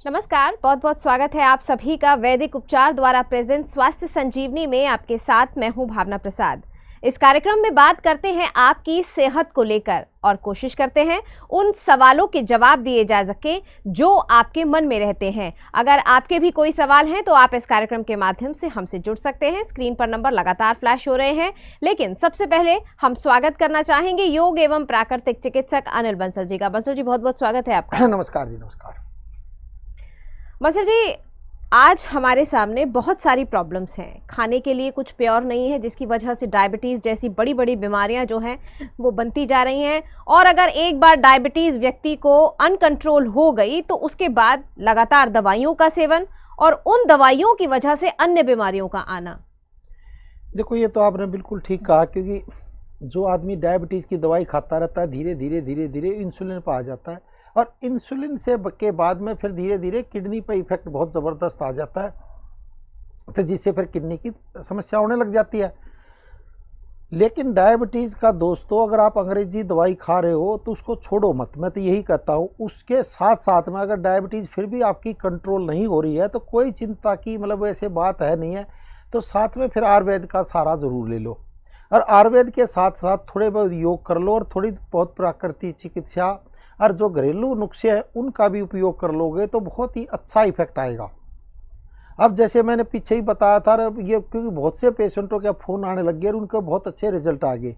नमस्कार, बहुत बहुत स्वागत है आप सभी का वैदिक उपचार द्वारा प्रेजेंट स्वास्थ्य संजीवनी में। आपके साथ मैं हूं भावना प्रसाद। इस कार्यक्रम में बात करते हैं आपकी सेहत को लेकर और कोशिश करते हैं उन सवालों के जवाब दिए जा सके जो आपके मन में रहते हैं। अगर आपके भी कोई सवाल हैं तो आप इस कार्यक्रम के माध्यम से हमसे जुड़ सकते हैं। स्क्रीन पर नंबर लगातार फ्लैश हो रहे हैं, लेकिन सबसे पहले हम स्वागत करना चाहेंगे योग एवं प्राकृतिक चिकित्सक अनिल बंसल जी का। बंसल जी, बहुत बहुत स्वागत है आपका। नमस्कार जी, नमस्कार। बंसल जी, आज हमारे सामने बहुत सारी प्रॉब्लम्स हैं। खाने के लिए कुछ प्योर नहीं है, जिसकी वजह से डायबिटीज़ जैसी बड़ी बड़ी बीमारियां जो हैं वो बनती जा रही हैं। और अगर एक बार डायबिटीज़ व्यक्ति को अनकंट्रोल हो गई तो उसके बाद लगातार दवाइयों का सेवन और उन दवाइयों की वजह से अन्य बीमारियों का आना। देखो, ये तो आपने बिल्कुल ठीक कहा, क्योंकि जो आदमी डायबिटीज़ की दवाई खाता रहता है धीरे धीरे इंसुलिन पर आ जाता है, और इंसुलिन के बाद में फिर धीरे धीरे किडनी पर इफेक्ट बहुत ज़बरदस्त आ जाता है, तो जिससे फिर किडनी की समस्या होने लग जाती है। लेकिन डायबिटीज़ का दोस्तों, अगर आप अंग्रेजी दवाई खा रहे हो तो उसको छोड़ो मत। मैं तो यही कहता हूँ, उसके साथ साथ में अगर डायबिटीज़ फिर भी आपकी कंट्रोल नहीं हो रही है तो कोई चिंता की मतलब ऐसे बात है नहीं है, तो साथ में फिर आयुर्वेद का सहारा ज़रूर ले लो। और आयुर्वेद के साथ साथ थोड़े बहुत योग कर लो और थोड़ी बहुत प्राकृतिक चिकित्सा और जो घरेलू नुस्खे हैं उनका भी उपयोग कर लोगे तो बहुत ही अच्छा इफेक्ट आएगा। अब जैसे मैंने पीछे ही बताया था, ये क्योंकि बहुत से पेशेंटों के फ़ोन आने लग गए और उनके बहुत अच्छे रिजल्ट आ गए,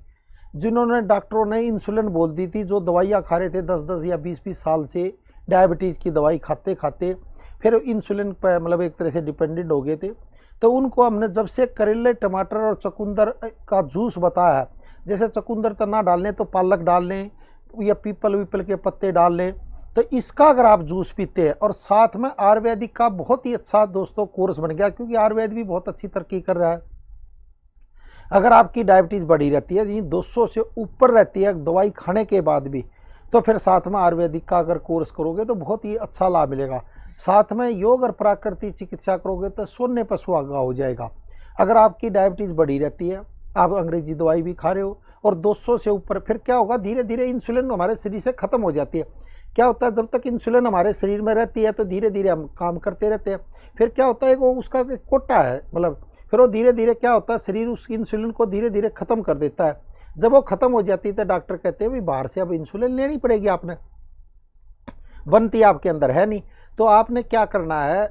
जिन्होंने डॉक्टरों ने इंसुलिन बोल दी थी, जो दवाइयाँ खा रहे थे 10-10 या 20-20 साल से डायबिटीज़ की दवाई खाते खाते फिर इंसुलिन पर मतलब एक तरह से डिपेंडेंट हो गए थे। तो उनको हमने जब से करेले, टमाटर और चुकंदर का जूस बताया है, जैसे चुकंदर तना डालने तो पालक डाल लें या पीपल के पत्ते डाल लें, तो इसका अगर आप जूस पीते हैं और साथ में आयुर्वेदिक का बहुत ही अच्छा दोस्तों कोर्स बन गया, क्योंकि आयुर्वेद भी बहुत अच्छी तरक्की कर रहा है। अगर आपकी डायबिटीज़ बढ़ी रहती है, 200 से ऊपर रहती है दवाई खाने के बाद भी, तो फिर साथ में आयुर्वेदिक का अगर कोर्स करोगे तो बहुत ही अच्छा लाभ मिलेगा। साथ में योग और प्राकृतिक चिकित्सा करोगे तो सोने पर सुहागा हो जाएगा। अगर आपकी डायबिटीज़ बढ़ी रहती है, आप अंग्रेजी दवाई भी खा रहे हो और 200 से ऊपर, फिर क्या होगा, धीरे धीरे इंसुलिन हमारे शरीर से ख़त्म हो जाती है। क्या होता है, जब तक इंसुलिन हमारे शरीर में रहती है तो धीरे धीरे हम काम करते रहते हैं। फिर क्या होता है, वो उसका एक कोटा है, मतलब फिर वो धीरे धीरे क्या होता है, शरीर उस इंसुलिन को धीरे धीरे ख़त्म कर देता है। जब वो ख़त्म हो जाती है तो डॉक्टर कहते हैं भी बाहर से अब इंसुलिन लेनी पड़ेगी, आपने बनती आपके अंदर है नहीं। तो आपने क्या करना है,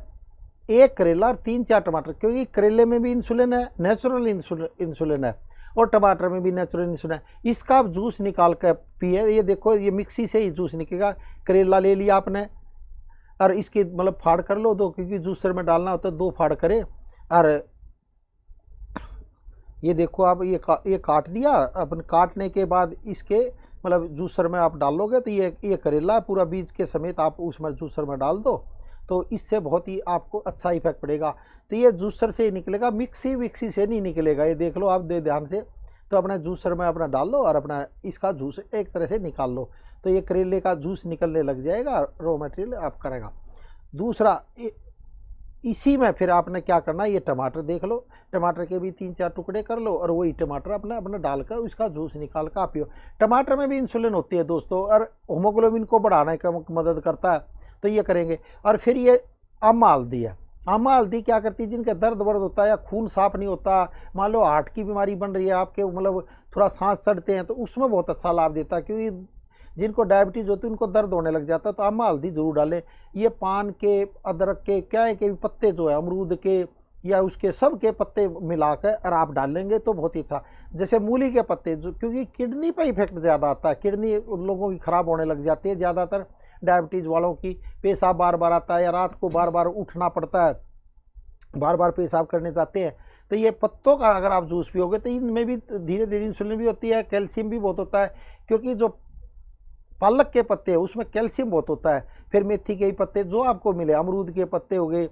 एक करेला और 3-4 टमाटर, क्योंकि करेले में भी इंसुलिन है, नेचुरल इंसुलिन है, और टमाटर में भी नेचुरल इंसुलिन है। इसका आप जूस निकाल कर पिए। ये देखो, ये मिक्सी से ही जूस निकलेगा। करेला ले लिया आपने और इसकी मतलब फाड़ कर लो दो, क्योंकि जूसर में डालना होता है, 2 फाड़ करे। और ये देखो, आप ये काट दिया। अपन काटने के बाद इसके मतलब जूसर में आप डालोगे तो ये करेला पूरा बीज के समेत आप उसमें जूसर में डाल दो, तो इससे बहुत ही आपको अच्छा इफेक्ट पड़ेगा। तो ये जूसर से ही निकलेगा, मिक्सी से नहीं निकलेगा। ये देख लो आप, दे ध्यान से। तो अपना जूसर में अपना डाल लो और अपना इसका जूस एक तरह से निकाल लो, तो ये करेले का जूस निकलने लग जाएगा, रॉ मटेरियल आप करेगा। दूसरा, इसी में फिर आपने क्या करना, ये टमाटर देख लो, टमाटर के भी 3-4 टुकड़े कर लो और वही टमाटर अपना डालकर उसका जूस निकाल कर आप पियो। टमाटर में भी इंसुलिन होती है दोस्तों, और हीमोग्लोबिन को बढ़ाने का मदद करता है, तो ये करेंगे। और फिर ये अम्मा हल्दी है। अम्मा हल्दी क्या करती है, जिनका दर्द वर्द होता है या खून साफ नहीं होता, मान लो हार्ट की बीमारी बन रही है आपके, मतलब थोड़ा सांस चढ़ते हैं, तो उसमें बहुत अच्छा लाभ देता है। क्योंकि जिनको डायबिटीज़ होती है उनको दर्द होने लग जाता है, तो अम्मा हल्दी जरूर डालें। ये पान के, अदरक के, क्या है कि पत्ते जो है अमरूद के या उसके सब के पत्ते मिलाकर और आप डालेंगे तो बहुत ही अच्छा। जैसे मूली के पत्ते, जो क्योंकि किडनी पर इफेक्ट ज़्यादा आता है, किडनी उन लोगों की ख़राब होने लग जाती है, ज़्यादातर डायबिटीज़ वालों की पेशाब बार बार आता है या रात को बार बार उठना पड़ता है, बार बार पेशाब करने जाते हैं। तो ये पत्तों का अगर आप जूस पियोगे तो इनमें भी धीरे धीरे इंसुलिन भी होती है, कैल्शियम भी बहुत होता है, क्योंकि जो पालक के पत्ते हैं उसमें कैल्शियम बहुत होता है। फिर मेथी के ही पत्ते जो आपको मिले, अमरूद के पत्ते हो गए,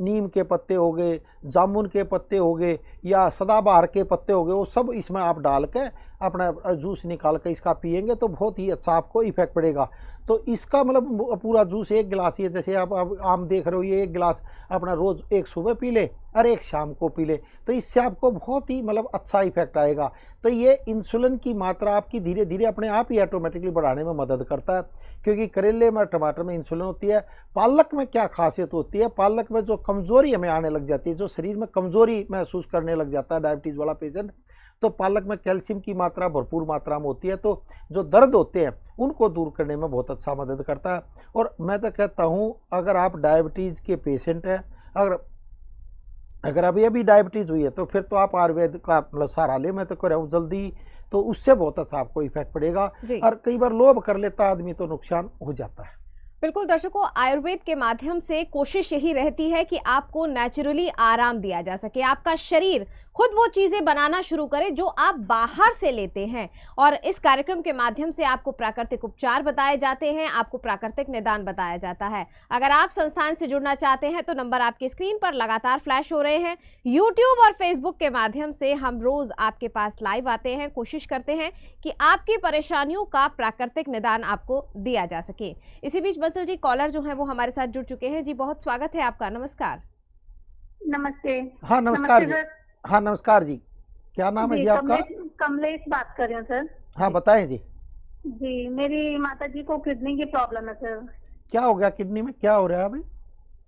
नीम के पत्ते हो गए, जामुन के पत्ते हो गए या सदाबहार के पत्ते हो गए, वो सब इसमें आप डाल के अपना जूस निकाल के इसका पिएंगे तो बहुत ही अच्छा आपको इफेक्ट पड़ेगा। तो इसका मतलब पूरा जूस 1 गिलास, ये जैसे आप आम देख रहे हो, ये 1 गिलास अपना रोज़, एक सुबह पी ले और एक शाम को पी ले, तो इससे आपको बहुत ही मतलब अच्छा इफेक्ट आएगा। तो ये इंसुलिन की मात्रा आपकी धीरे धीरे अपने आप ही ऑटोमेटिकली बढ़ाने में मदद करता है, क्योंकि करेले में टमाटर में इंसुलिन होती है। पालक में क्या खासियत होती है, पालक में जो कमज़ोरी हमें आने लग जाती है, जो शरीर में कमज़ोरी महसूस करने लग जाता है डायबिटीज़ वाला पेशेंट, तो पालक में कैल्शियम की मात्रा भरपूर मात्रा में होती है, तो जो दर्द होते हैं उनको दूर करने में बहुत अच्छा मदद करता है। और मैं तो कहता हूँ अगर आप डायबिटीज़ के पेशेंट हैं, अगर अगर अभी अभी डायबिटीज़ हुई है तो फिर तो आप आयुर्वेद का मतलब सहारा ले, मैं तो कह रहा हूँ जल्दी, तो उससे बहुत अच्छा आपको इफेक्ट पड़ेगा। जी और कई बार लोभ कर लेता आदमी तो नुकसान हो जाता है। बिल्कुल दर्शकों, आयुर्वेद के माध्यम से कोशिश यही रहती है कि आपको नेचुरली आराम दिया जा सके, आपका शरीर खुद वो चीजें बनाना शुरू करे जो आप बाहर से लेते हैं। और इस कार्यक्रम के माध्यम से आपको प्राकृतिक उपचार बताए जाते हैं, आपको प्राकृतिक निदान बताया जाता है। अगर आप संस्थान से जुड़ना चाहते हैं तो नंबर आपकी स्क्रीन पर लगातार फ्लैश हो रहे हैं। यूट्यूब और फेसबुक के माध्यम से हम रोज आपके पास लाइव आते हैं, कोशिश करते हैं कि आपकी परेशानियों का प्राकृतिक निदान आपको दिया जा सके। इसी बीच बंसल जी, कॉलर जो है वो हमारे साथ जुड़ चुके हैं। जी बहुत स्वागत है आपका, नमस्कार। नमस्ते। हाँ नमस्कार जी। सर। हाँ नमस्कार जी, क्या नाम है जी आपका? कमलेश बात कर रही हूँ सर। हाँ बताएं जी। जी, मेरी माता जी को किडनी की प्रॉब्लम है सर। क्या हो गया किडनी में, क्या हो रहा है अभी?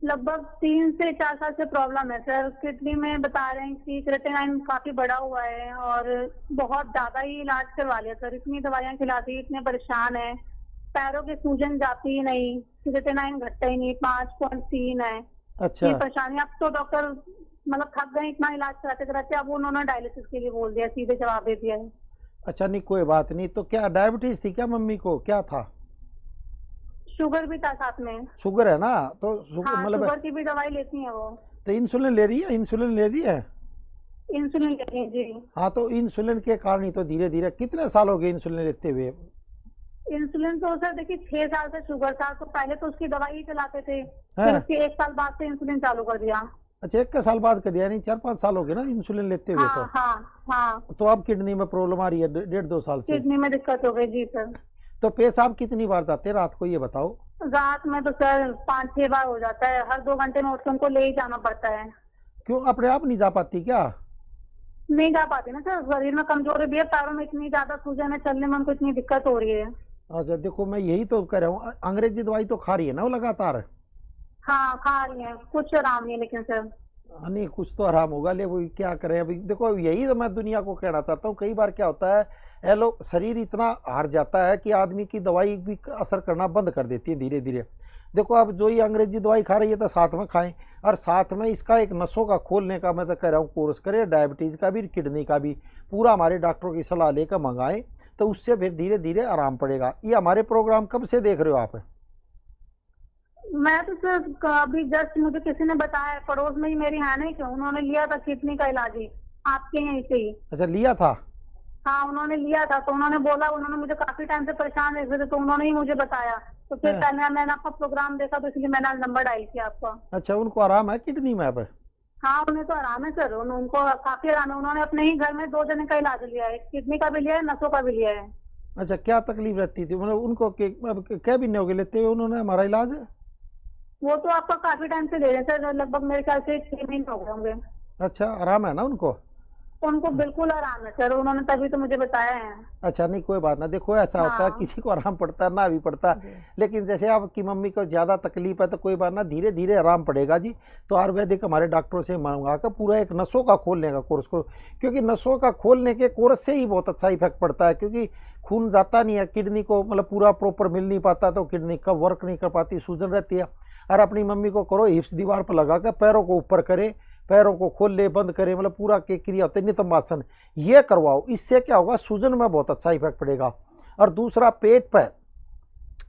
लगभग 3 से 4 साल से प्रॉब्लम है सर। किडनी में बता रहे हैं कि क्रिएटिनिन काफी बढ़ा हुआ है और बहुत ज्यादा ही इलाज करवा लिया सर। इतनी दवाइयाँ खिलाती, इतने परेशान है, पैरों की सूजन जाती ही नहीं, क्रिएटिनिन घटता ही नहीं, 5.3 है। अच्छा ये परेशानी, अब तो डॉक्टर मतलब थक गए इतना इलाज कराते कराते, अब उन्होंने डायलिसिस के लिए बोल दिया, सीधे जवाब दे दिया है। अच्छा, नहीं कोई बात नहीं। तो क्या डायबिटीज थी क्या मम्मी को, क्या था? शुगर भी था साथ में। शुगर है ना, तो हाँ, मतलब शुगर की भी दवाई लेती है वो। तो इंसुलिन ले रही है, इंसुलिन ले रही है? इंसुलिन लेती है जी। हाँ, तो इंसुलिन के कारण ही तो धीरे धीरे, कितने साल हो गए इंसुलिन लेते हुए? इंसुलिन तो सर देखिए 6 साल से शुगर था, तो पहले तो उसकी दवाई ही चलाते थे, फिर हैं? उसके 1 साल बाद से इंसुलिन चालू कर दिया। अच्छा, 1 साल बाद कर दिया, नहीं 4-5 साल हो गए ना इंसुलिन लेते हुए हाँ हाँ हाँ। तो अब किडनी में प्रॉब्लम आ रही है 1.5-2 साल से। किडनी में दिक्कत हो गई जी सर। तो पेशाब कितनी बार जाते हैं रात को, ये बताओ? रात में तो सर 5-6 बार हो जाता है, हर 2 घंटे में उठ के उनको ले ही जाना पड़ता है। क्यों, अपने आप नहीं जा पाती क्या? नहीं जा पाती ना सर, शरीर में कमजोरी भी है, पैरों में इतनी ज्यादा सूजन है, चलने में उनको इतनी दिक्कत हो रही है। अच्छा देखो, मैं यही तो कह रहा हूँ, अंग्रेजी दवाई तो खा रही है ना वो लगातार? हाँ खा रही है, कुछ आराम नहीं है लेकिन सर। नहीं कुछ तो आराम होगा, ले वो क्या करें अभी। देखो यही तो मैं दुनिया को कहना चाहता हूँ, कई बार क्या होता है, एलो शरीर इतना हार जाता है कि आदमी की दवाई भी असर करना बंद कर देती है धीरे धीरे। देखो अब जो ये अंग्रेजी दवाई खा रही है तो साथ में खाएं, और साथ में इसका एक नसों का खोलने का मैं तो कह रहा हूँ कोर्स करें, डायबिटीज़ का भी किडनी का भी पूरा हमारे डॉक्टरों की सलाह लेकर मंगाएं, तो उससे फिर धीरे धीरे आराम पड़ेगा। ये हमारे प्रोग्राम कब से देख रहे हो आप? मैं तो सर अभी जस्ट मुझे किसी ने बताया, पड़ोस में ही मेरी है नहीं क्यों, उन्होंने लिया था किडनी का इलाज ही आपके यहीं से ही। अच्छा लिया था? हाँ उन्होंने लिया था, तो उन्होंने बोला, उन्होंने मुझे काफी टाइम से परेशान देख रहे थे, तो उन्होंने ही मुझे बताया। तो फिर हाँ। पहले मैंने आपका प्रोग्राम देखा, तो इसलिए मैंने नंबर डायल किया आपका। अच्छा, उनको आराम है किडनी में अब? हाँ उन्हें तो आराम है सर, उनको काफी आराम है। उन्होंने अपने ही घर में 2 जने का इलाज लिया है, किडनी का भी लिया है, नसों का भी लिया है। अच्छा, क्या तकलीफ रहती थी मतलब उनको, अब क्या भी नहीं हो गए लेते हुए उन्होंने हमारा इलाज? वो तो आपका काफी टाइम से ले रहे हैं सर, लगभग मेरे ख्याल से 6 महीने हो गए होंगे। अच्छा, आराम है ना उनको? उनको बिल्कुल आराम है सर, उन्होंने तभी तो मुझे बताया है। अच्छा, नहीं कोई बात ना। देखो ऐसा होता है, हाँ। किसी को आराम पड़ता है ना भी पड़ता है, लेकिन जैसे आपकी मम्मी को ज़्यादा तकलीफ है तो कोई बात ना, धीरे धीरे आराम पड़ेगा जी। तो आयुर्वेदिक हमारे डॉक्टरों से मंगा कर पूरा एक नसों का खोलने का कोर्स करो, क्योंकि नसों का खोलने के कोर्स से ही बहुत अच्छा इफेक्ट पड़ता है, क्योंकि खून जाता नहीं है किडनी को, मतलब पूरा प्रॉपर मिल नहीं पाता, तो किडनी का वर्क नहीं कर पाती, सूजन रहती है। और अपनी मम्मी को करो, हिप्स दीवार पर लगा कर पैरों को ऊपर करे, पैरों को खोल ले बंद करे, मतलब पूरा के क्रिया होते नितंबासन, ये करवाओ। इससे क्या होगा, सूजन में बहुत अच्छा इफेक्ट पड़ेगा। और दूसरा, पेट पर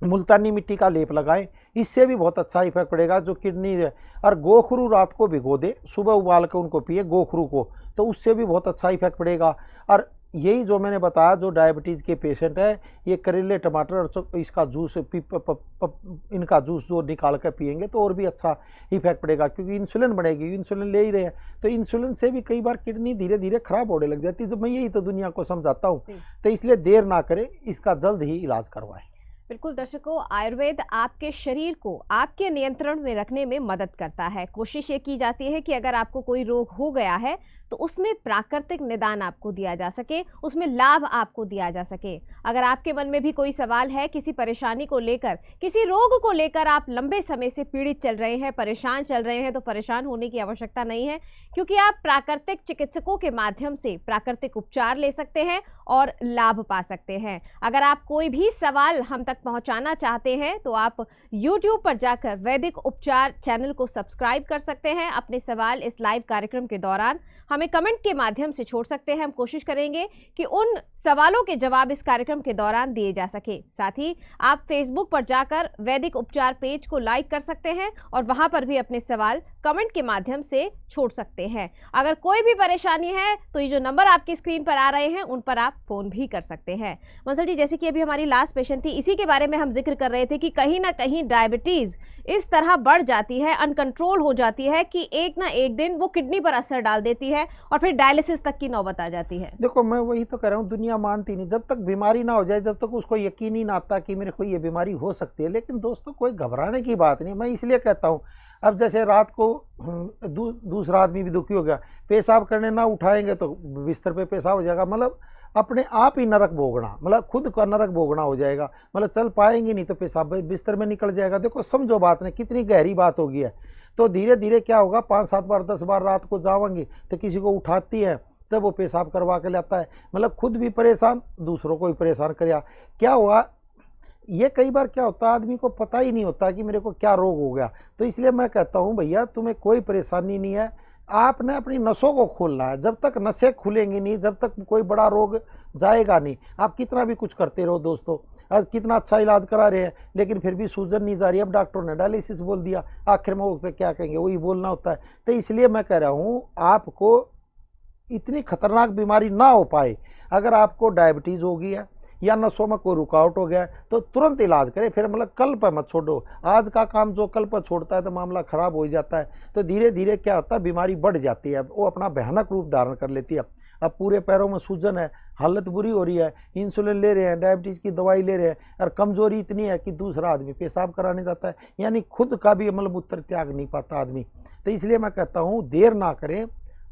मुल्तानी मिट्टी का लेप लगाएं, इससे भी बहुत अच्छा इफेक्ट पड़ेगा जो किडनी है। और गोखरू रात को भिगो दे, सुबह उबाल के उनको पिए गोखरू को, तो उससे भी बहुत अच्छा इफेक्ट पड़ेगा। और यही जो मैंने बताया, जो डायबिटीज़ के पेशेंट है, ये करेले टमाटर और इसका जूस इनका जूस जो निकाल कर पियेंगे तो और भी अच्छा इफेक्ट पड़ेगा, क्योंकि इंसुलिन बढ़ेगी, इंसुलिन ले ही रहे हैं, तो इंसुलिन से भी कई बार किडनी धीरे धीरे खराब होने लग जाती है। तो मैं यही तो दुनिया को समझाता हूँ, तो इसलिए देर ना करें, इसका जल्द ही इलाज करवाएं। बिल्कुल दर्शकों, आयुर्वेद आपके शरीर को आपके नियंत्रण में रखने में मदद करता है। कोशिश ये की जाती है कि अगर आपको कोई रोग हो गया है तो उसमें प्राकृतिक निदान आपको दिया जा सके, उसमें लाभ आपको दिया जा सके। अगर आपके मन में भी कोई सवाल है किसी परेशानी को लेकर, किसी रोग को लेकर, आप लंबे समय से पीड़ित चल रहे हैं, परेशान चल रहे हैं, तो परेशान होने की आवश्यकता नहीं है, क्योंकि आप प्राकृतिक चिकित्सकों के माध्यम से प्राकृतिक उपचार ले सकते हैं और लाभ पा सकते हैं। अगर आप कोई भी सवाल हम तक पहुंचाना चाहते हैं तो आप YouTube पर जाकर वैदिक उपचार चैनल को सब्सक्राइब कर सकते हैं। अपने सवाल इस लाइव कार्यक्रम के दौरान हमें कमेंट के माध्यम से छोड़ सकते हैं। हम कोशिश करेंगे कि उन सवालों के जवाब इस कार्यक्रम के दौरान दिए जा सके। साथ ही आप Facebook पर जाकर वैदिक उपचार पेज को लाइक कर सकते हैं और वहां पर भी अपने सवाल कमेंट के माध्यम से छोड़ सकते हैं। अगर कोई भी परेशानी है तो ये जो नंबर आपकी स्क्रीन पर आ रहे हैं उन पर आप फोन भी कर सकते हैं। मंसल जी, जैसे कि अभी हमारी लास्ट पेशेंट थी, इसी के बारे में हम जिक्र कर रहे थे कि कहीं ना कहीं डायबिटीज इस तरह बढ़ जाती है, अनकंट्रोल हो जाती है कि एक ना एक दिन वो किडनी पर असर डाल देती है और फिर डायलिसिस तक की नौबत आ जाती है। देखो, मैं वही तो कह रहा हूँ, दुनिया मानती नहीं। जब तक बीमारी ना हो जाए, जब तक उसको यकीन ही ना आता कि मेरे को ये बीमारी हो सकती है। लेकिन दोस्तों, कोई घबराने की बात नहीं। मैं इसलिए कहता हूँ, अब जैसे रात को दूसरा आदमी भी दुखी हो गया, पेशाब करने ना उठाएंगे तो बिस्तर पे पेशाब हो जाएगा, मतलब अपने आप ही नरक भोगना, मतलब खुद का नरक भोगना हो जाएगा, मतलब चल पाएंगे नहीं तो पेशाब बिस्तर में निकल जाएगा। देखो, समझो बात नहीं, कितनी गहरी बात होगी है। तो धीरे धीरे क्या होगा, 5-7 बार 10 बार रात को जाओगे तो किसी को उठाती है, तब वो पेशाब करवा के लाता है, मतलब खुद भी परेशान, दूसरों को भी परेशान कर। क्या हुआ, ये कई बार क्या होता है, आदमी को पता ही नहीं होता कि मेरे को क्या रोग हो गया। तो इसलिए मैं कहता हूँ, भैया तुम्हें कोई परेशानी नहीं है, आपने अपनी नसों को खोलना है। जब तक नसें खुलेंगी नहीं, जब तक कोई बड़ा रोग जाएगा नहीं। आप कितना भी कुछ करते रहो दोस्तों, आज कितना अच्छा इलाज करा रहे हैं, लेकिन फिर भी सूजन नहीं जा रही। अब डॉक्टर ने डायलिसिस बोल दिया, आखिर में वो क्या कहेंगे, वही बोलना होता है। तो इसलिए मैं कह रहा हूँ, आपको इतनी खतरनाक बीमारी ना हो पाए, अगर आपको डायबिटीज़ हो गई है या नसों में कोई रुकावट हो गया है तो तुरंत इलाज करें। फिर मतलब कल पर मत छोड़ो। आज का काम जो कल पर छोड़ता है तो मामला खराब हो जाता है। तो धीरे धीरे क्या होता है, बीमारी बढ़ जाती है, वो अपना भयानक रूप धारण कर लेती है। अब पूरे पैरों में सूजन है, हालत बुरी हो रही है, इंसुलिन ले रहे हैं, डायबिटीज़ की दवाई ले रहे हैं, और कमजोरी इतनी है कि दूसरा आदमी पेशाब कराने जाता है, यानी खुद का भी मलमूत्र त्याग नहीं पाता आदमी। तो इसलिए मैं कहता हूँ, देर ना करें,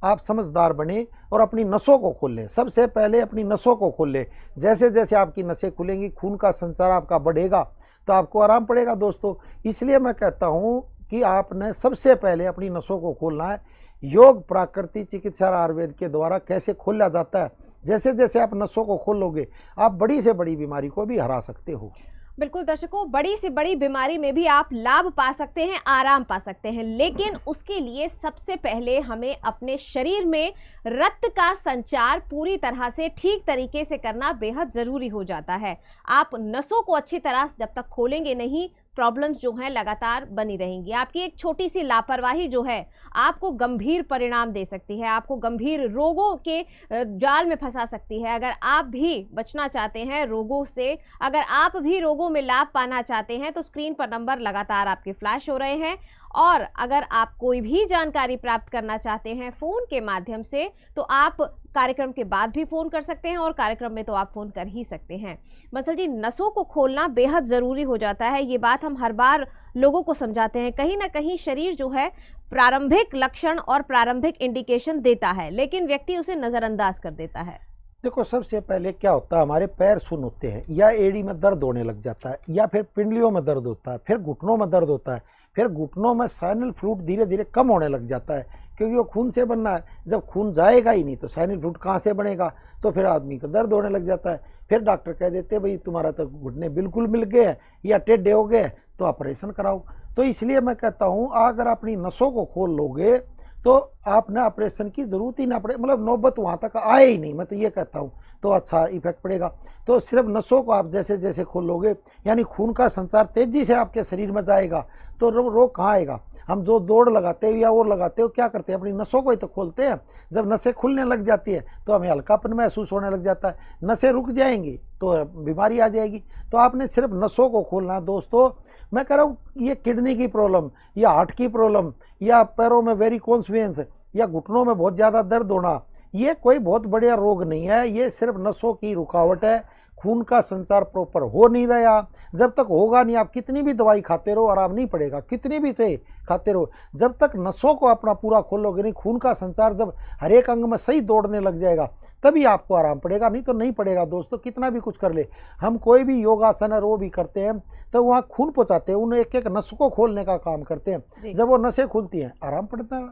आप समझदार बने और अपनी नसों को खोल लें। सबसे पहले अपनी नसों को खोल लें। जैसे जैसे आपकी नसें खुलेंगी, खून का संचार आपका बढ़ेगा, तो आपको आराम पड़ेगा दोस्तों। इसलिए मैं कहता हूँ कि आपने सबसे पहले अपनी नसों को खोलना है। योग, प्राकृतिक चिकित्सा, आयुर्वेद के द्वारा कैसे खोला जाता है, जैसे जैसे आप नसों को खोलोगे, आप बड़ी से बड़ी बीमारी को भी हरा सकते हो। बिल्कुल दर्शकों, बड़ी से बड़ी बीमारी में भी आप लाभ पा सकते हैं, आराम पा सकते हैं, लेकिन उसके लिए सबसे पहले हमें अपने शरीर में रक्त का संचार पूरी तरह से ठीक तरीके से करना बेहद जरूरी हो जाता है। आप नसों को अच्छी तरह जब तक खोलेंगे नहीं, प्रॉब्लम्स जो हैं लगातार बनी रहेंगी। आपकी एक छोटी सी लापरवाही जो है आपको गंभीर परिणाम दे सकती है, आपको गंभीर रोगों के जाल में फंसा सकती है। अगर आप भी बचना चाहते हैं रोगों से, अगर आप भी रोगों में लाभ पाना चाहते हैं, तो स्क्रीन पर नंबर लगातार आपके फ्लैश हो रहे हैं। और अगर आप कोई भी जानकारी प्राप्त करना चाहते हैं फोन के माध्यम से, तो आप कार्यक्रम के बाद भी फोन कर सकते हैं और कार्यक्रम में तो आप फोन कर ही सकते हैं। बंसल जी, नसों को खोलना बेहद जरूरी हो जाता है, ये बात हम हर बार लोगों को समझाते हैं। कहीं ना कहीं शरीर जो है प्रारंभिक लक्षण और प्रारंभिक इंडिकेशन देता है, लेकिन व्यक्ति उसे नजरअंदाज कर देता है। देखो, सबसे पहले क्या होता है, हमारे पैर सुन्न होते हैं, या एड़ी में दर्द होने लग जाता है, या फिर पिंडलियों में दर्द होता है, फिर घुटनों में दर्द होता है, फिर घुटनों में साइनल फ्लूइड धीरे धीरे कम होने लग जाता है, क्योंकि वो खून से बनना है। जब खून जाएगा ही नहीं तो साइनल फ्लूइड कहाँ से बनेगा, तो फिर आदमी को दर्द होने लग जाता है। फिर डॉक्टर कह देते हैं, भाई तुम्हारा तो घुटने बिल्कुल मिल गए हैं या टेढ़े हो गए, तो ऑपरेशन कराओ। तो इसलिए मैं कहता हूँ, अगर अपनी नसों को खोल लोगे तो आपने ऑपरेशन की जरूरत ही ना पड़े, मतलब नौबत वहाँ तक आए ही नहीं, मैं तो ये कहता हूँ, तो अच्छा इफेक्ट पड़ेगा। तो सिर्फ नसों को आप जैसे जैसे खोलोगे, यानी खून का संचार तेजी से आपके शरीर में जाएगा, तो रोग कहाँ आएगा। हम जो दौड़ लगाते हो या और लगाते हो, क्या करते हैं, अपनी नसों को ही तो खोलते हैं। जब नसें खुलने लग जाती है तो हमें हल्कापन महसूस होने लग जाता है, नसें रुक जाएंगी तो बीमारी आ जाएगी। तो आपने सिर्फ नसों को खोलना है दोस्तों। मैं कह रहा हूँ, ये किडनी की प्रॉब्लम या हार्ट की प्रॉब्लम या पैरों में वेरिकोस वेन्स या घुटनों में बहुत ज़्यादा दर्द होना, ये कोई बहुत बढ़िया रोग नहीं है, ये सिर्फ नसों की रुकावट है। खून का संचार प्रॉपर हो नहीं रहा। जब तक होगा नहीं, आप कितनी भी दवाई खाते रहो आराम नहीं पड़ेगा, कितनी भी से खाते रहो। जब तक नसों को अपना पूरा खोलोगे नहीं, खून का संचार जब हर एक अंग में सही दौड़ने लग जाएगा तभी आपको आराम पड़ेगा, नहीं तो नहीं पड़ेगा। दोस्तों कितना भी कुछ कर ले, हम कोई भी योगासन और वो भी करते हैं तो वहाँ खून पहुँचाते हैं, उन एक एक नस को खोलने का काम करते हैं। जब वो नसें खुलती हैं आराम पड़ता है।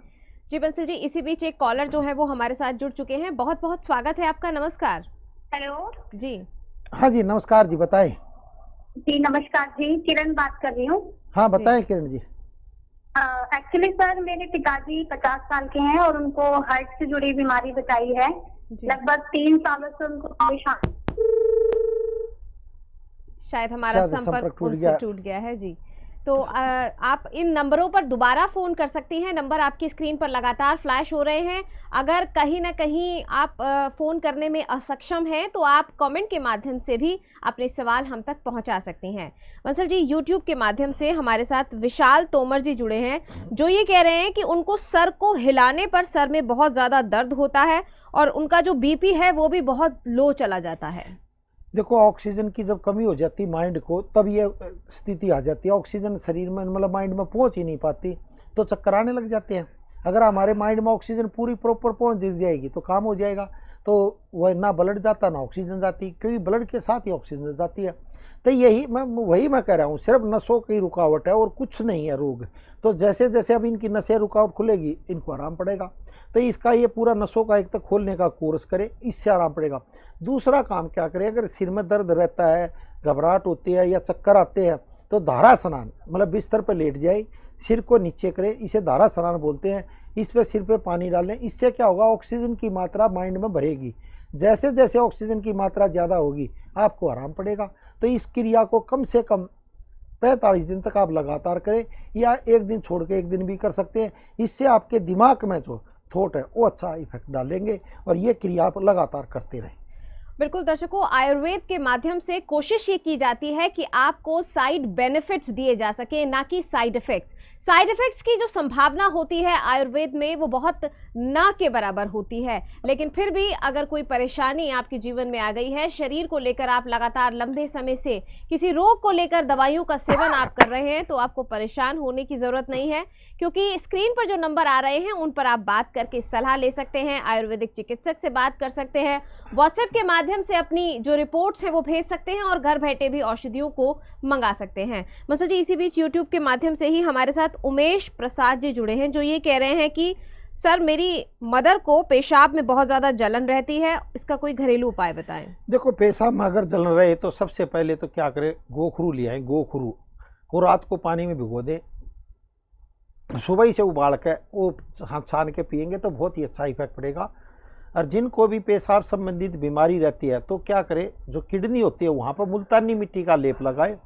जी बंसल जी, इसी बीच एक कॉलर जो है वो हमारे साथ जुड़ चुके हैं। बहुत बहुत स्वागत है आपका। नमस्कार। हेलो जी हाँ जी नमस्कार जी, बताएं। जी नमस्कार जी, किरण बात कर रही हूँ। हाँ बताएं किरण जी। एक्चुअली सर मेरे पिताजी 50 साल के हैं और उनको हार्ट से जुड़ी बीमारी बताई है। लगभग 3 सालों से उनको परेशान। शायद हमारा संपर्क उनसे टूट गया है जी। तो आप इन नंबरों पर दोबारा फ़ोन कर सकती हैं। नंबर आपकी स्क्रीन पर लगातार फ्लैश हो रहे हैं। अगर कहीं ना कहीं आप फ़ोन करने में असक्षम हैं तो आप कमेंट के माध्यम से भी अपने सवाल हम तक पहुंचा सकती हैं। बंसल जी, यूट्यूब के माध्यम से हमारे साथ विशाल तोमर जी जुड़े हैं, जो ये कह रहे हैं कि उनको सर को हिलाने पर सर में बहुत ज़्यादा दर्द होता है और उनका जो बीपी है वो भी बहुत लो चला जाता है। देखो ऑक्सीजन की जब कमी हो जाती माइंड को तब ये स्थिति आ जाती है। ऑक्सीजन शरीर में मतलब माइंड में पहुंच ही नहीं पाती तो चक्कर आने लग जाते हैं। अगर हमारे माइंड में ऑक्सीजन पूरी प्रॉपर पहुंच जाएगी तो काम हो जाएगा। तो वह ना ब्लड जाता ना ऑक्सीजन जाती, क्योंकि ब्लड के साथ ही ऑक्सीजन जाती है। तो वही मैं कह रहा हूँ, सिर्फ नसों की रुकावट है और कुछ नहीं है रोग। तो जैसे जैसे अब इनकी नसें रुकावट खुलेगी इनको आराम पड़ेगा। तो इसका ये पूरा नसों का एक तक खोलने का कोर्स करें, इससे आराम पड़ेगा। दूसरा काम क्या करें, अगर सिर में दर्द रहता है, घबराहट होती है या चक्कर आते हैं तो धारा स्नान, मतलब बिस्तर पर लेट जाए, सिर को नीचे करें, इसे धारा स्नान बोलते हैं। इस पर सिर पे पानी डालें, इससे क्या होगा, ऑक्सीजन की मात्रा माइंड में भरेगी। जैसे जैसे ऑक्सीजन की मात्रा ज़्यादा होगी आपको आराम पड़ेगा। तो इस क्रिया को कम से कम 45 दिन तक आप लगातार करें, या एक दिन छोड़ के एक दिन भी कर सकते हैं। इससे आपके दिमाग में जो थॉट है वो अच्छा इफेक्ट डालेंगे और ये क्रिया आप लगातार करते रहें। बिल्कुल दर्शकों, आयुर्वेद के माध्यम से कोशिश ये की जाती है कि आपको साइड बेनिफिट्स दिए जा सके, ना कि साइड इफेक्ट्स। साइड इफेक्ट्स की जो संभावना होती है आयुर्वेद में वो बहुत ना के बराबर होती है। लेकिन फिर भी अगर कोई परेशानी आपके जीवन में आ गई है, शरीर को लेकर आप लगातार लंबे समय से किसी रोग को लेकर दवाइयों का सेवन आप कर रहे हैं, तो आपको परेशान होने की ज़रूरत नहीं है, क्योंकि स्क्रीन पर जो नंबर आ रहे हैं उन पर आप बात करके सलाह ले सकते हैं, आयुर्वेदिक चिकित्सक से बात कर सकते हैं, व्हाट्सएप के माध्यम से अपनी जो रिपोर्ट्स हैं वो भेज सकते हैं और घर बैठे भी औषधियों को मंगा सकते हैं। मसल जी, इसी बीच यूट्यूब के माध्यम से ही हमारे साथ उमेश प्रसाद जी जुड़े हैं, जो ये कह रहे हैं कि सर मेरी मदर को पेशाब में बहुत ज़्यादा जलन रहती है, इसका कोई घरेलू उपाय बताएं। देखो पेशाब में अगर जलन रहे तो सबसे पहले तो क्या करें, गोखरू ले आए, गोखरू वो रात को पानी में भिगो दें, सुबह ही से उबाल के वो छान के पिएंगे तो बहुत ही अच्छा इफेक्ट पड़ेगा। और जिनको भी पेशाब संबंधित बीमारी रहती है तो क्या करें, जो किडनी होती है वहाँ पर मुल्तानी मिट्टी का लेप लगाए।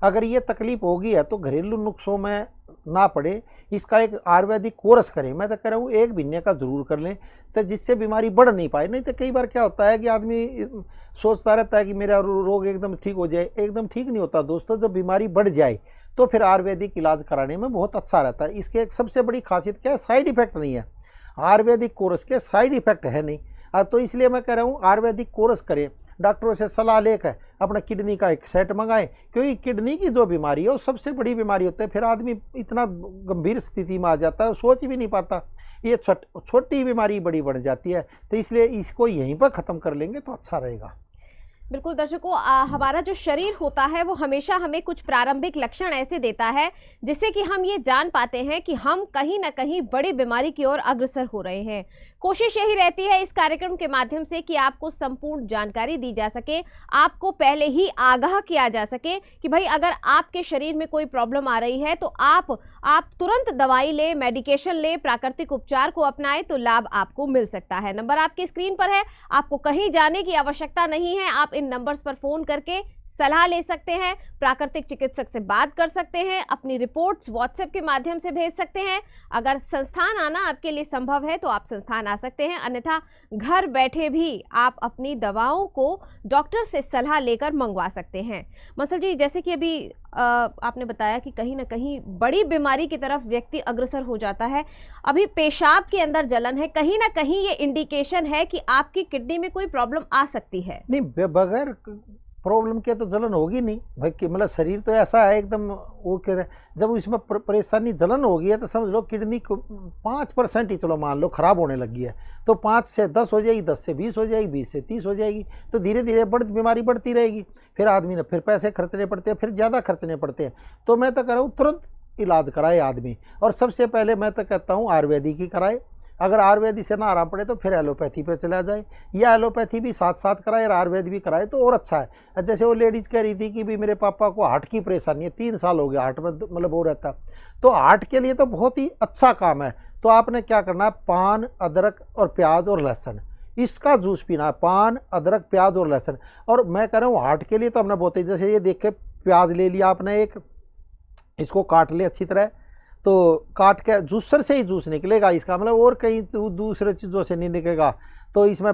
अगर ये तकलीफ होगी है तो घरेलू नुस्खों में ना पड़े, इसका एक आयुर्वेदिक कोर्स करें। मैं तो कह रहा हूँ 1 महीने का ज़रूर कर लें, तो जिससे बीमारी बढ़ नहीं पाए। नहीं तो कई बार क्या होता है कि आदमी सोचता रहता है कि मेरा रोग एकदम ठीक हो जाए, एकदम ठीक नहीं होता दोस्तों। जब बीमारी बढ़ जाए तो फिर आयुर्वेदिक इलाज कराने में बहुत अच्छा रहता है। इसके एक सबसे बड़ी खासियत क्या है, साइड इफेक्ट नहीं है। आयुर्वेदिक कोर्स के साइड इफेक्ट है नहीं। तो इसलिए मैं कह रहा हूँ आयुर्वेदिक कोर्स करें, डॉक्टरों से सलाह लेकर अपना किडनी का एक सेट मंगाएं, क्योंकि किडनी की जो बीमारी है वो सबसे बड़ी बीमारी होती है। फिर आदमी इतना गंभीर स्थिति में आ जाता है, सोच भी नहीं पाता। ये छोटी बीमारी बड़ी बढ़ जाती है। तो इसलिए इसको यहीं पर ख़त्म कर लेंगे तो अच्छा रहेगा। बिल्कुल दर्शकों, हमारा जो शरीर होता है वो हमेशा हमें कुछ प्रारंभिक लक्षण ऐसे देता है जिससे कि हम ये जान पाते हैं कि हम कहीं ना कहीं बड़ी बीमारी की ओर अग्रसर हो रहे हैं। कोशिश यही रहती है इस कार्यक्रम के माध्यम से कि आपको संपूर्ण जानकारी दी जा सके, आपको पहले ही आगाह किया जा सके कि भाई अगर आपके शरीर में कोई प्रॉब्लम आ रही है तो आप तुरंत दवाई ले, मेडिकेशन ले, प्राकृतिक उपचार को अपनाएं तो लाभ आपको मिल सकता है। नंबर आपके स्क्रीन पर है, आपको कहीं जाने की आवश्यकता नहीं है। आप इन नंबर्स पर फोन करके सलाह ले सकते हैं, प्राकृतिक चिकित्सक से बात कर सकते हैं, अपनी रिपोर्ट्स व्हाट्सएप के माध्यम से भेज सकते हैं। अगर संस्थान आना आपके लिए संभव है तो आप संस्थान आ सकते हैं, अन्यथा घर बैठे भी आप अपनी दवाओं को डॉक्टर से सलाह लेकर मंगवा सकते हैं। मसल जी, जैसे कि अभी आपने बताया कि कहीं ना कहीं बड़ी बीमारी की तरफ व्यक्ति अग्रसर हो जाता है, अभी पेशाब के अंदर जलन है, कहीं ना कहीं ये इंडिकेशन है कि आपकी किडनी में कोई प्रॉब्लम आ सकती है। नहीं, बगैर प्रॉब्लम के तो जलन होगी नहीं भाई, कि मतलब शरीर तो ऐसा है एकदम वो कह रहे, जब इसमें परेशानी जलन हो गई है तो समझ लो किडनी को 5% ही चलो मान लो खराब होने लगी है, तो 5 से 10 हो जाएगी, 10 से 20 हो जाएगी, 20 से 30 हो जाएगी, तो धीरे धीरे बीमारी बढ़ती रहेगी। फिर आदमी ने फिर पैसे खर्चने पड़ते हैं, फिर ज़्यादा खर्चने पड़ते हैं। तो मैं तो कह रहा हूँ तुरंत इलाज कराए आदमी, और सबसे पहले मैं तो कहता हूँ आयुर्वेदिक ही कराए। अगर आयुर्वेदिक से ना आराम पड़े तो फिर एलोपैथी पे चला जाए, या एलोपैथी भी साथ साथ कराए और आयुर्वेद भी कराए तो और अच्छा है। जैसे वो लेडीज़ कह रही थी कि भी मेरे पापा को हार्ट की परेशानी है, 3 साल हो गया हार्ट में मतलब वो रहता, तो हार्ट के लिए तो बहुत ही अच्छा काम है। तो आपने क्या करना है, पान, अदरक और प्याज और लहसुन, इसका जूस पीना है। पान, अदरक, प्याज और लहसुन। और मैं कह रहा हूँ हार्ट के लिए तो हमने बहुत ही, जैसे ये देख के प्याज ले लिया आपने एक, इसको काट ले अच्छी तरह, तो काट के जूसर से ही जूस निकलेगा इसका, मतलब और कहीं दूसरे चीज़ों से नहीं निकलेगा। तो इसमें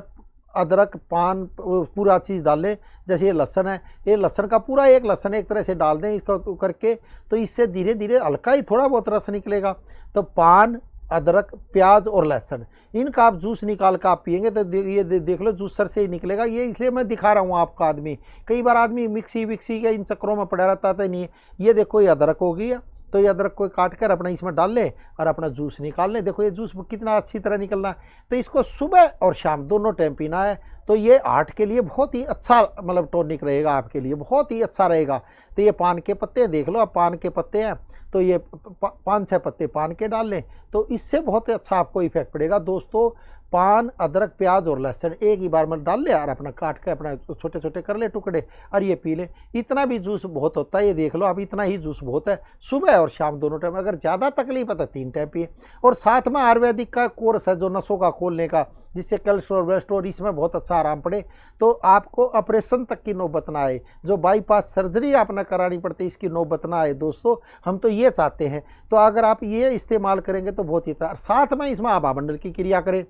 अदरक, पान पूरा चीज़ डाल लें। जैसे ये लहसुन है, ये लहसुन का पूरा एक लहसुन एक तरह से डाल दें इसको करके, तो इससे धीरे धीरे हल्का ही थोड़ा बहुत रस निकलेगा। तो पान, अदरक, प्याज और लहसुन, इनका आप जूस निकाल कर आप पियेंगे तो ये देख लो जूसर से ही निकलेगा। ये इसलिए मैं दिखा रहा हूँ आपका। आदमी कई बार आदमी मिक्सी विक्सी के इन चक्करों में पड़ा रहता था, नहीं है। ये देखो ये अदरक हो गया, तो ये अदरक को काट कर अपना इसमें डाल ले और अपना जूस निकाल ले। देखो ये जूस कितना अच्छी तरह निकलना है। तो इसको सुबह और शाम दोनों टाइम पीना है। तो ये हार्ट के लिए बहुत ही अच्छा मतलब टॉनिक रहेगा, आपके लिए बहुत ही अच्छा रहेगा। तो ये पान के पत्ते देख लो, अब पान के पत्ते हैं तो ये 5-6 पत्ते पान के डाल लें, तो इससे बहुत अच्छा आपको इफेक्ट पड़ेगा। दोस्तों, पान, अदरक, प्याज और लहसुन एक ही बार में डाल ले और अपना काट के अपना छोटे छोटे कर ले टुकड़े और ये पी ले। इतना भी जूस बहुत होता है, ये देख लो, अब इतना ही जूस बहुत है। सुबह और शाम दोनों टाइम, अगर ज़्यादा तकलीफ है तो 3 टाइम पिए। और साथ में आयुर्वेदिक का कोर्स है जो नसों का खोलने का, जिससे कोलेस्ट्रॉल वेलेस्ट्रॉल इसमें बहुत अच्छा आराम पड़े, तो आपको ऑपरेशन तक की नौबत ना आए। जो बाईपास सर्जरी आपने करानी पड़ती है, इसकी नौबत ना आए। दोस्तों, हम तो ये चाहते हैं। तो अगर आप ये इस्तेमाल करेंगे तो बहुत ही अच्छा। साथ में इसमें आभा मंडल की क्रिया करें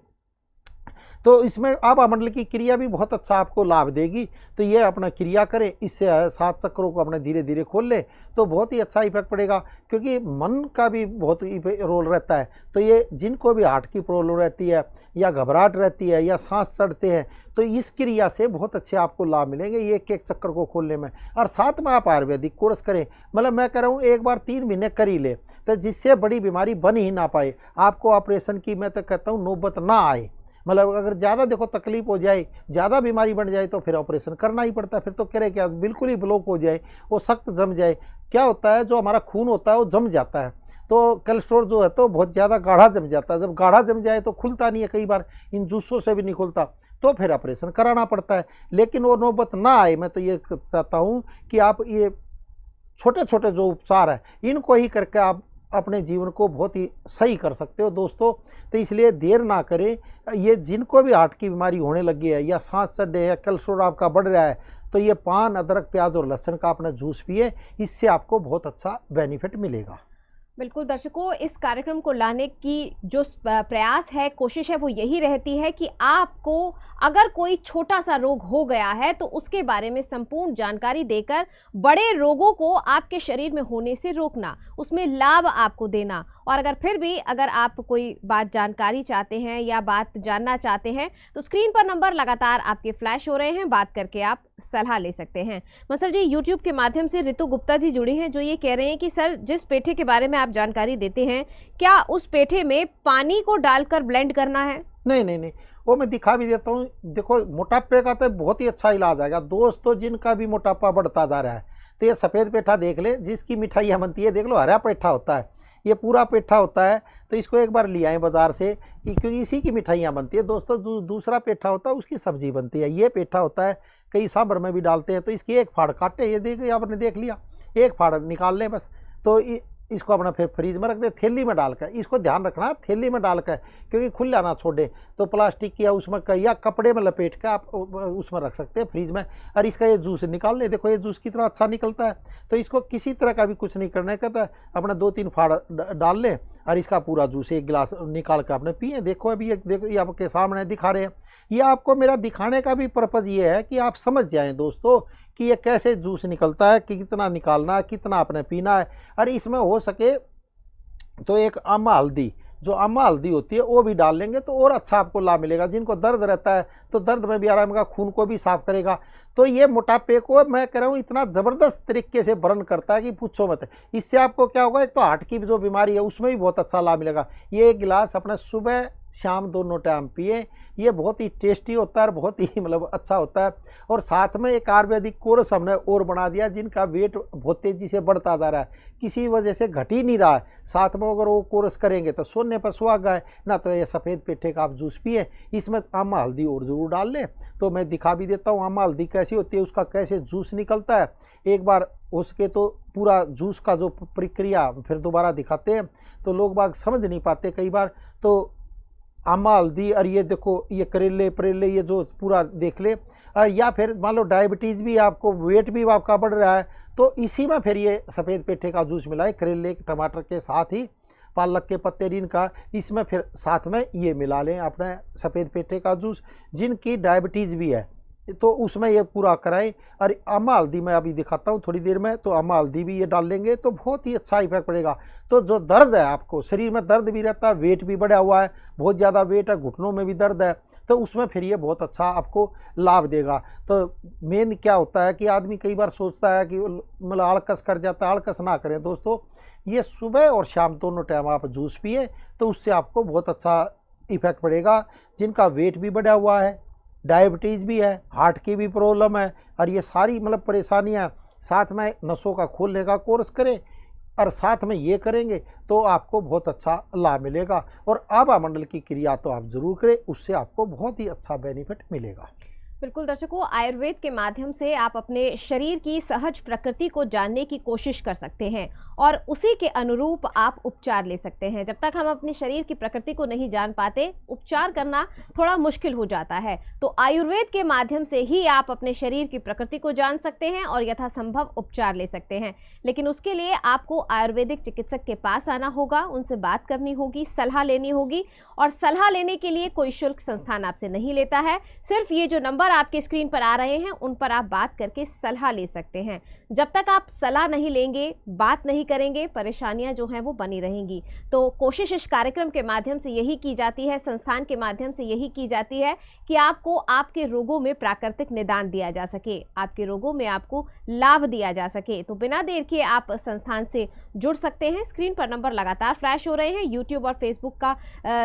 तो इसमें आभा मंडल की क्रिया भी बहुत अच्छा आपको लाभ देगी। तो ये अपना क्रिया करें, इससे 7 चक्रों को अपने धीरे धीरे खोल ले तो बहुत ही अच्छा इफेक्ट पड़ेगा। क्योंकि मन का भी बहुत रोल रहता है। तो ये जिनको भी हार्ट की प्रॉब्लम रहती है या घबराहट रहती है या सांस चढ़ते हैं, तो इस क्रिया से बहुत अच्छे आपको लाभ मिलेंगे ये एक चक्कर को खोलने में। और साथ में आप आयुर्वेदिक कोर्स करें, मतलब मैं कह रहा हूँ एक बार 3 महीने कर ही ले, तो जिससे बड़ी बीमारी बन ही ना पाए, आपको ऑपरेशन की मैं तो कहता हूँ नौबत ना आए। मतलब अगर ज़्यादा देखो तकलीफ हो जाए, ज़्यादा बीमारी बढ़ जाए तो फिर ऑपरेशन करना ही पड़ता है। फिर तो कह रहे क्या, बिल्कुल ही ब्लॉक हो जाए, वो सख्त जम जाए। क्या होता है, जो हमारा खून होता है वो जम जाता है, तो कोलेस्ट्रॉल जो है तो बहुत ज़्यादा गाढ़ा जम जाता है। जब गाढ़ा जम जाए तो खुलता नहीं है, कई बार इन जूसों से भी नहीं खुलता, तो फिर ऑपरेशन कराना पड़ता है। लेकिन वो नौबत ना आए, मैं तो ये चाहता हूँ कि आप ये छोटे छोटे जो उपचार है इनको ही करके आप अपने जीवन को बहुत ही सही कर सकते हो। दोस्तों, तो इसलिए देर ना करें। ये जिनको भी हार्ट की बीमारी होने लगी है या सांस चढ़े या कोलेस्ट्रॉल आपका बढ़ रहा है, तो ये पान, अदरक, प्याज और लहसुन का अपना जूस पिए, इससे आपको बहुत अच्छा बेनिफिट मिलेगा। बिल्कुल दर्शकों, इस कार्यक्रम को लाने की जो प्रयास है, कोशिश है, वो यही रहती है कि आपको अगर कोई छोटा सा रोग हो गया है तो उसके बारे में संपूर्ण जानकारी देकर बड़े रोगों को आपके शरीर में होने से रोकना, उसमें लाभ आपको देना। और अगर फिर भी अगर आप कोई बात जानकारी चाहते हैं या बात जानना चाहते हैं तो स्क्रीन पर नंबर लगातार आपके फ्लैश हो रहे हैं, बात करके आप सलाह ले सकते हैं। मसल जी, यूट्यूब के माध्यम से रितु गुप्ता जी जुड़ी हैं, जो ये कह रहे हैं कि सर, जिस पेठे के बारे में आप जानकारी देते हैं, क्या उस पेठे में पानी को डालकर ब्लेंड करना है? नहीं नहीं नहीं, वो मैं दिखा भी देता हूँ। देखो, मोटापे का तो बहुत ही अच्छा इलाज आएगा। दोस्तों, जिनका भी मोटापा बढ़ता जा रहा है, तो ये सफ़ेद पेठा देख ले, जिसकी मिठाइयाँ बनती है, देख लो हरा पेठा होता है, ये पूरा पेठा होता है। तो इसको एक बार ले आए बाज़ार से, क्योंकि इसी की मिठाइयाँ बनती है। दोस्तों, दूसरा पेठा होता है उसकी सब्जी बनती है। ये पेठा होता है, कई सांभर में भी डालते हैं। तो इसकी एक फाड़ काटे, ये आपने देख लिया, एक फाड़ निकाल लें बस। तो इसको अपना फिर फ्रीज में रख दे, थैली में डालकर। इसको ध्यान रखना थैली में डालकर, क्योंकि खुला ना छोड़े, तो प्लास्टिक या उसमें या कपड़े में लपेट कर आप उसमें रख सकते हैं फ्रीज में। और इसका ये जूस निकाल ले, देखो ये जूस कितना अच्छा निकलता है। तो इसको किसी तरह का भी कुछ नहीं करना है, कहता है अपना 2-3 फाड़ डाल ले और इसका पूरा जूस 1 गिलास निकाल कर आपने पिए। देखो अभी ये देखो, ये आपके सामने दिखा रहे हैं। ये आपको मेरा दिखाने का भी पर्पज़ ये है कि आप समझ जाएं दोस्तों कि ये कैसे जूस निकलता है, कि कितना निकालना है, कितना आपने पीना है। और इसमें हो सके तो एक अम्मा हल्दी, जो अम्मा हल्दी होती है वो भी डाल लेंगे तो और अच्छा आपको लाभ मिलेगा। जिनको दर्द रहता है तो दर्द में भी आराम का, खून को भी साफ करेगा। तो ये मोटापे को मैं कह रहा हूँ इतना ज़बरदस्त तरीके से बर्न करता है कि पूछो मत। इससे आपको क्या होगा, एक तो हार्ट की जो बीमारी है उसमें भी बहुत अच्छा लाभ मिलेगा। ये 1 गिलास अपना सुबह शाम दोनों टाइम पिए। ये बहुत ही टेस्टी होता है और बहुत ही मतलब अच्छा होता है। और साथ में एक आयुर्वेदिक कोर्स हमने और बना दिया, जिनका वेट बहुत तेज़ी से बढ़ता जा रहा है, किसी वजह से घट ही नहीं रहा है। साथ में अगर वो कोर्स करेंगे तो सोने पर सुहागा है ना। तो ये सफ़ेद पेठे का आप जूस पिए, इसमें अम्मा हल्दी और ज़रूर डाल लें। तो मैं दिखा भी देता हूँ अम्मा हल्दी कैसी होती है, उसका कैसे जूस निकलता है। एक बार हो सके तो पूरा जूस का जो प्रक्रिया फिर दोबारा दिखाते हैं, तो लोग बाग समझ नहीं पाते कई बार। तो अम्मा हल्दी और ये देखो ये करेले ये जो पूरा देख ले। या फिर मान लो डायबिटीज़ भी आपको, वेट भी आपका बढ़ रहा है, तो इसी में फिर ये सफ़ेद पेठे का जूस मिलाए, करेले टमाटर के साथ ही पालक के पत्ते रीन का, इसमें फिर साथ में ये मिला लें अपने सफ़ेद पेठे का जूस। जिनकी डायबिटीज़ भी है तो उसमें ये पूरा कराएं। और अम्मा हल्दी मैं अभी दिखाता हूँ थोड़ी देर में, तो अम्मा हल्दी भी ये डाल लेंगे तो बहुत ही अच्छा इफेक्ट पड़ेगा। तो जो दर्द है, आपको शरीर में दर्द भी रहता है, वेट भी बढ़ा हुआ है, बहुत ज़्यादा वेट है, घुटनों में भी दर्द है, तो उसमें फिर ये बहुत अच्छा आपको लाभ देगा। तो मेन क्या होता है कि आदमी कई बार सोचता है कि मतलब आलकस कर जाता है। आलकस ना करें दोस्तों, ये सुबह और शाम दोनों टाइम आप जूस पिए तो उससे आपको बहुत अच्छा इफेक्ट पड़ेगा। जिनका वेट भी बढ़ा हुआ है, डायबिटीज़ भी है, हार्ट की भी प्रॉब्लम है, और ये सारी मतलब परेशानियां, साथ में नसों का खोलने का कोर्स करें और साथ में ये करेंगे तो आपको बहुत अच्छा लाभ मिलेगा। और आभा मंडल की क्रिया तो आप ज़रूर करें, उससे आपको बहुत ही अच्छा बेनिफिट मिलेगा। बिल्कुल दर्शकों, आयुर्वेद के माध्यम से आप अपने शरीर की सहज प्रकृति को जानने की कोशिश कर सकते हैं और उसी के अनुरूप आप उपचार ले सकते हैं। जब तक हम अपने शरीर की प्रकृति को नहीं जान पाते, उपचार करना थोड़ा मुश्किल हो जाता है। तो आयुर्वेद के माध्यम से ही आप अपने शरीर की प्रकृति को जान सकते हैं और यथासंभव उपचार ले सकते हैं। लेकिन उसके लिए आपको आयुर्वेदिक चिकित्सक के पास आना होगा, उनसे बात करनी होगी, सलाह लेनी होगी। और सलाह लेने के लिए कोई शुल्क संस्थान आपसे नहीं लेता है। सिर्फ ये जो नंबर आपके स्क्रीन पर आ रहे हैं उन पर आप बात करके सलाह ले सकते हैं। जब तक आप सलाह नहीं लेंगे, बात नहीं करेंगे, परेशानियां जो हैं वो बनी रहेंगी। तो कोशिश इस कार्यक्रम के माध्यम से यही की जाती है, संस्थान के माध्यम से यही की जाती है कि आपको आपके रोगों में प्राकृतिक निदान दिया जा सके, आपके रोगों में आपको लाभ दिया जा सके। तो बिना देर किए आप संस्थान से जुड़ सकते हैं। स्क्रीन पर नंबर लगातार फ्लैश हो रहे हैं, यूट्यूब और फेसबुक का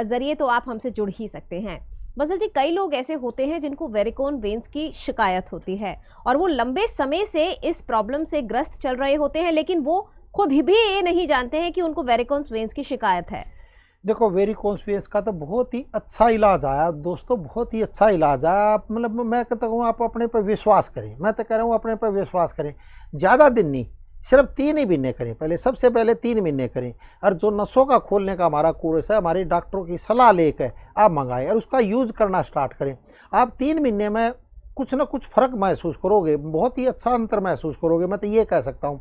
जरिए तो आप हमसे जुड़ ही सकते हैं। बंसल जी, कई लोग ऐसे होते हैं जिनको वेरिकोन वेन्स की शिकायत होती है और वो लंबे समय से इस प्रॉब्लम से ग्रस्त चल रहे होते हैं, लेकिन वो खुद भी ये नहीं जानते हैं कि उनको वेरिकोन वेन्स की शिकायत है। देखो वेरिकोन वेन्स का तो बहुत ही अच्छा इलाज आया दोस्तों, बहुत ही अच्छा इलाज है। आप मतलब मैं कहता हूँ आप अपने पर विश्वास करें, मैं तो कह रहा हूँ अपने पर विश्वास करें। ज़्यादा दिन नहीं, सिर्फ 3 ही महीने करें, पहले सबसे पहले 3 महीने करें। और जो नसों का खोलने का हमारा कोर्स है, हमारे डॉक्टरों की सलाह लेकर आप मंगाएं और उसका यूज़ करना स्टार्ट करें। आप 3 महीने में कुछ ना कुछ फ़र्क महसूस करोगे, बहुत ही अच्छा अंतर महसूस करोगे, मैं तो ये कह सकता हूँ।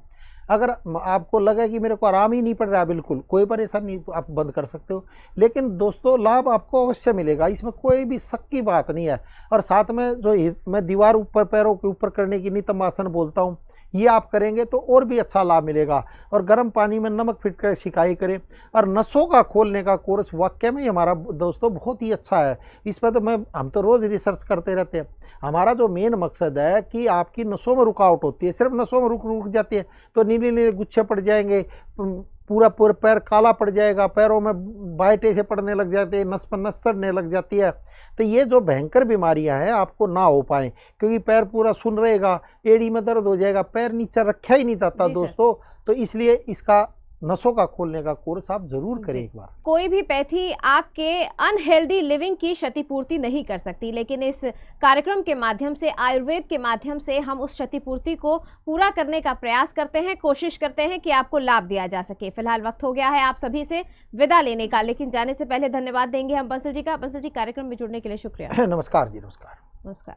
अगर आपको लगे कि मेरे को आराम ही नहीं पड़ रहा है, बिल्कुल कोई परेशानी नहीं, तो आप बंद कर सकते हो। लेकिन दोस्तों लाभ आपको अवश्य मिलेगा, इसमें कोई भी शक की बात नहीं है। और साथ में जो मैं दीवार ऊपर पैरों के ऊपर करने की नितंब आसन बोलता हूँ, ये आप करेंगे तो और भी अच्छा लाभ मिलेगा। और गर्म पानी में नमक फिट कर सिकाई करें। और नसों का खोलने का कोर्स वाकई में हमारा दोस्तों बहुत ही अच्छा है। इस पर तो हम तो रोज़ रिसर्च करते रहते हैं। हमारा जो मेन मकसद है कि आपकी नसों में रुकावट होती है, सिर्फ नसों में रुक जाती है तो नीले नीले गुच्छे पड़ जाएंगे, पूरा पैर काला पड़ जाएगा, पैरों में बाइटे से पड़ने लग जाते हैं, नस पर नस चढ़ने लग जाती है। तो ये जो भयंकर बीमारियां हैं आपको ना हो पाए, क्योंकि पैर पूरा सुन रहेगा, एड़ी में दर्द हो जाएगा, पैर नीचे रखा ही नहीं जाता दोस्तों। तो इसलिए इसका नसों का खोलने का कोर्स आप जरूर करें जी। एक बार। कोई भी पैथी आपके अनहेल्दी लिविंग की क्षतिपूर्ति नहीं कर सकती, लेकिन इस कार्यक्रम के माध्यम से, आयुर्वेद के माध्यम से हम उस क्षतिपूर्ति को पूरा करने का प्रयास करते हैं, कोशिश करते हैं कि आपको लाभ दिया जा सके। फिलहाल वक्त हो गया है आप सभी से विदा लेने का, लेकिन जाने से पहले धन्यवाद देंगे हम बंसल जी का। बंसल जी, कार्यक्रम में जुड़ने के लिए शुक्रिया। नमस्कार जी, नमस्कार। नमस्कार।